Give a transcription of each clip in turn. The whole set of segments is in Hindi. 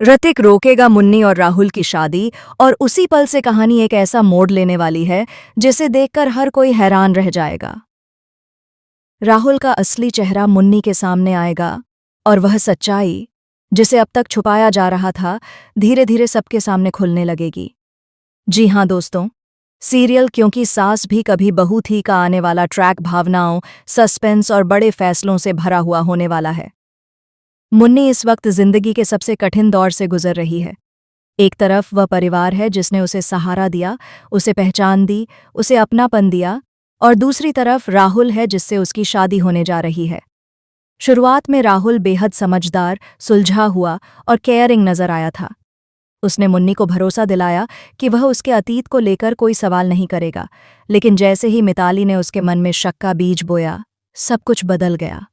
ऋतिक रोकेगा मुन्नी और राहुल की शादी और उसी पल से कहानी एक ऐसा मोड़ लेने वाली है जिसे देखकर हर कोई हैरान रह जाएगा। राहुल का असली चेहरा मुन्नी के सामने आएगा और वह सच्चाई जिसे अब तक छुपाया जा रहा था धीरे धीरे सबके सामने खुलने लगेगी। जी हाँ दोस्तों, सीरियल क्योंकि सास भी कभी बहू थी का आने वाला ट्रैक भावनाओं, सस्पेंस और बड़े फैसलों से भरा हुआ होने वाला है। मुन्नी इस वक्त जिंदगी के सबसे कठिन दौर से गुजर रही है। एक तरफ वह परिवार है जिसने उसे सहारा दिया, उसे पहचान दी, उसे अपनापन दिया, और दूसरी तरफ राहुल है जिससे उसकी शादी होने जा रही है। शुरुआत में राहुल बेहद समझदार, सुलझा हुआ और केयरिंग नजर आया था। उसने मुन्नी को भरोसा दिलाया कि वह उसके अतीत को लेकर कोई सवाल नहीं करेगा, लेकिन जैसे ही मिताली ने उसके मन में शक का बीज बोया, सब कुछ बदल गया।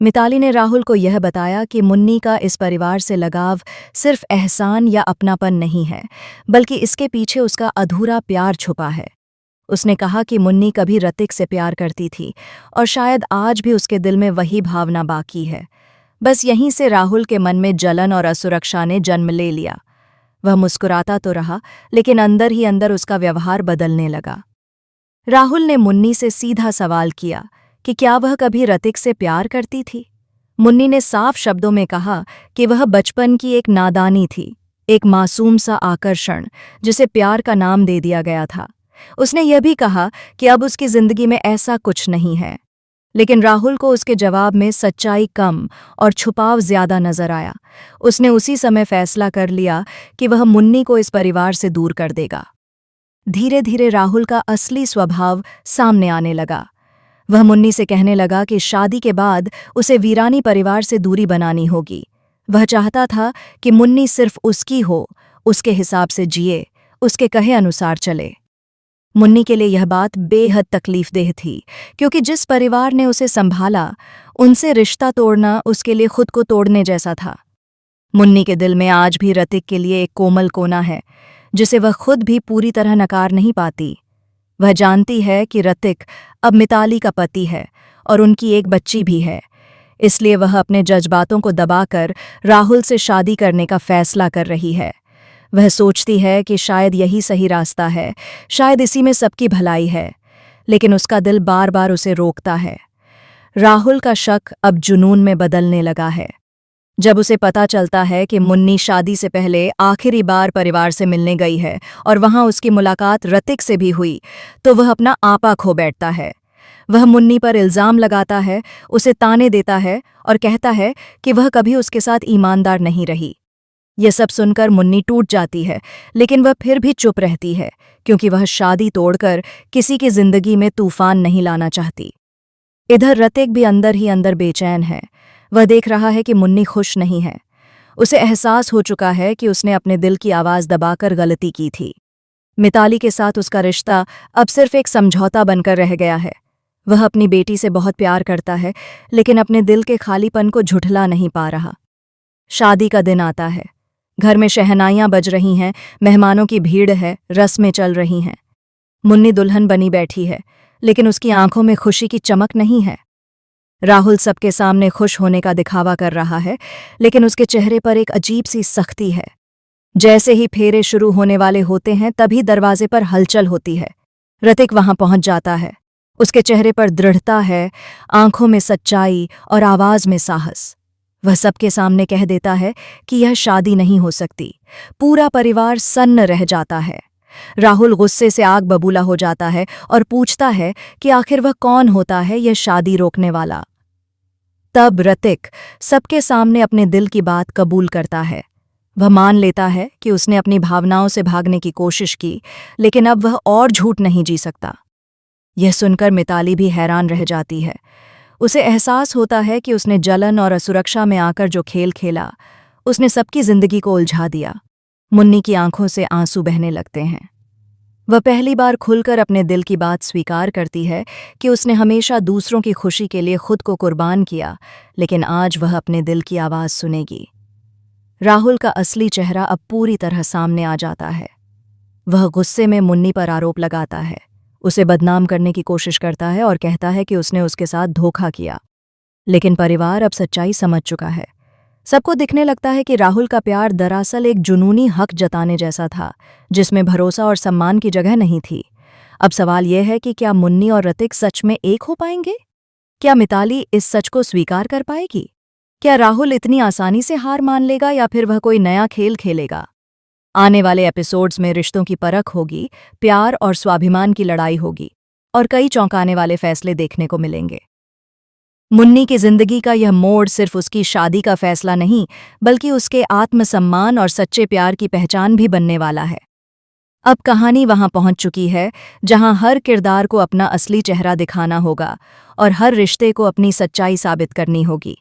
मिताली ने राहुल को यह बताया कि मुन्नी का इस परिवार से लगाव सिर्फ एहसान या अपनापन नहीं है, बल्कि इसके पीछे उसका अधूरा प्यार छुपा है। उसने कहा कि मुन्नी कभी ऋतिक से प्यार करती थी और शायद आज भी उसके दिल में वही भावना बाकी है। बस यहीं से राहुल के मन में जलन और असुरक्षा ने जन्म ले लिया। वह मुस्कुराता तो रहा, लेकिन अंदर ही अंदर उसका व्यवहार बदलने लगा। राहुल ने मुन्नी से सीधा सवाल किया कि क्या वह कभी ऋतिक से प्यार करती थी। मुन्नी ने साफ शब्दों में कहा कि वह बचपन की एक नादानी थी, एक मासूम सा आकर्षण जिसे प्यार का नाम दे दिया गया था। उसने यह भी कहा कि अब उसकी जिंदगी में ऐसा कुछ नहीं है, लेकिन राहुल को उसके जवाब में सच्चाई कम और छुपाव ज्यादा नजर आया। उसने उसी समय फैसला कर लिया कि वह मुन्नी को इस परिवार से दूर कर देगा। धीरे धीरे राहुल का असली स्वभाव सामने आने लगा। वह मुन्नी से कहने लगा कि शादी के बाद उसे वीरानी परिवार से दूरी बनानी होगी। वह चाहता था कि मुन्नी सिर्फ उसकी हो, उसके हिसाब से जिए, उसके कहे अनुसार चले। मुन्नी के लिए यह बात बेहद तकलीफदेह थी, क्योंकि जिस परिवार ने उसे संभाला, उनसे रिश्ता तोड़ना उसके लिए खुद को तोड़ने जैसा था। मुन्नी के दिल में आज भी ऋतिक के लिए एक कोमल कोना है, जिसे वह खुद भी पूरी तरह नकार नहीं पाती। वह जानती है कि ऋतिक अब मिताली का पति है और उनकी एक बच्ची भी है, इसलिए वह अपने जज्बातों को दबाकर राहुल से शादी करने का फैसला कर रही है। वह सोचती है कि शायद यही सही रास्ता है, शायद इसी में सबकी भलाई है, लेकिन उसका दिल बार बार उसे रोकता है। राहुल का शक अब जुनून में बदलने लगा है। जब उसे पता चलता है कि मुन्नी शादी से पहले आखिरी बार परिवार से मिलने गई है और वहां उसकी मुलाकात ऋतिक से भी हुई, तो वह अपना आपा खो बैठता है। वह मुन्नी पर इल्जाम लगाता है, उसे ताने देता है और कहता है कि वह कभी उसके साथ ईमानदार नहीं रही। यह सब सुनकर मुन्नी टूट जाती है, लेकिन वह फिर भी चुप रहती है, क्योंकि वह शादी तोड़कर किसी की जिंदगी में तूफान नहीं लाना चाहती। इधर ऋतिक भी अंदर ही अंदर बेचैन है। वह देख रहा है कि मुन्नी खुश नहीं है। उसे एहसास हो चुका है कि उसने अपने दिल की आवाज़ दबाकर गलती की थी। मिताली के साथ उसका रिश्ता अब सिर्फ एक समझौता बनकर रह गया है। वह अपनी बेटी से बहुत प्यार करता है, लेकिन अपने दिल के खालीपन को झुठला नहीं पा रहा। शादी का दिन आता है। घर में शहनाइयाँ बज रही हैं, मेहमानों की भीड़ है, रस्में चल रही हैं। मुन्नी दुल्हन बनी बैठी है, लेकिन उसकी आंखों में खुशी की चमक नहीं है। राहुल सबके सामने खुश होने का दिखावा कर रहा है, लेकिन उसके चेहरे पर एक अजीब सी सख्ती है। जैसे ही फेरे शुरू होने वाले होते हैं, तभी दरवाजे पर हलचल होती है। ऋतिक वहां पहुंच जाता है। उसके चेहरे पर दृढ़ता है, आंखों में सच्चाई और आवाज में साहस। वह सबके सामने कह देता है कि यह शादी नहीं हो सकती। पूरा परिवार सन्न रह जाता है। राहुल गुस्से से आग बबूला हो जाता है और पूछता है कि आखिर वह कौन होता है यह शादी रोकने वाला। तब ऋतिक सबके सामने अपने दिल की बात कबूल करता है। वह मान लेता है कि उसने अपनी भावनाओं से भागने की कोशिश की, लेकिन अब वह और झूठ नहीं जी सकता। यह सुनकर मिताली भी हैरान रह जाती है। उसे एहसास होता है कि उसने जलन और असुरक्षा में आकर जो खेल खेला, उसने सबकी जिंदगी को उलझा दिया। मुन्नी की आंखों से आंसू बहने लगते हैं। वह पहली बार खुलकर अपने दिल की बात स्वीकार करती है कि उसने हमेशा दूसरों की खुशी के लिए खुद को कुर्बान किया, लेकिन आज वह अपने दिल की आवाज़ सुनेगी। राहुल का असली चेहरा अब पूरी तरह सामने आ जाता है। वह गुस्से में मुन्नी पर आरोप लगाता है, उसे बदनाम करने की कोशिश करता है और कहता है कि उसने उसके साथ धोखा किया। लेकिन परिवार अब सच्चाई समझ चुका है। सबको दिखने लगता है कि राहुल का प्यार दरअसल एक जुनूनी हक जताने जैसा था, जिसमें भरोसा और सम्मान की जगह नहीं थी। अब सवाल यह है कि क्या मुन्नी और ऋतिक सच में एक हो पाएंगे? क्या मिताली इस सच को स्वीकार कर पाएगी? क्या राहुल इतनी आसानी से हार मान लेगा या फिर वह कोई नया खेल खेलेगा? आने वाले एपिसोड्स में रिश्तों की परख होगी, प्यार और स्वाभिमान की लड़ाई होगी और कई चौंकाने वाले फैसले देखने को मिलेंगे। मुन्नी की जिंदगी का यह मोड़ सिर्फ उसकी शादी का फैसला नहीं, बल्कि उसके आत्मसम्मान और सच्चे प्यार की पहचान भी बनने वाला है। अब कहानी वहां पहुंच चुकी है जहां हर किरदार को अपना असली चेहरा दिखाना होगा और हर रिश्ते को अपनी सच्चाई साबित करनी होगी।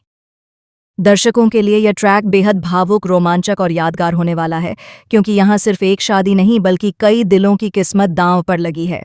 दर्शकों के लिए यह ट्रैक बेहद भावुक, रोमांचक और यादगार होने वाला है, क्योंकि यहां सिर्फ एक शादी नहीं बल्कि कई दिलों की किस्मत दांव पर लगी है।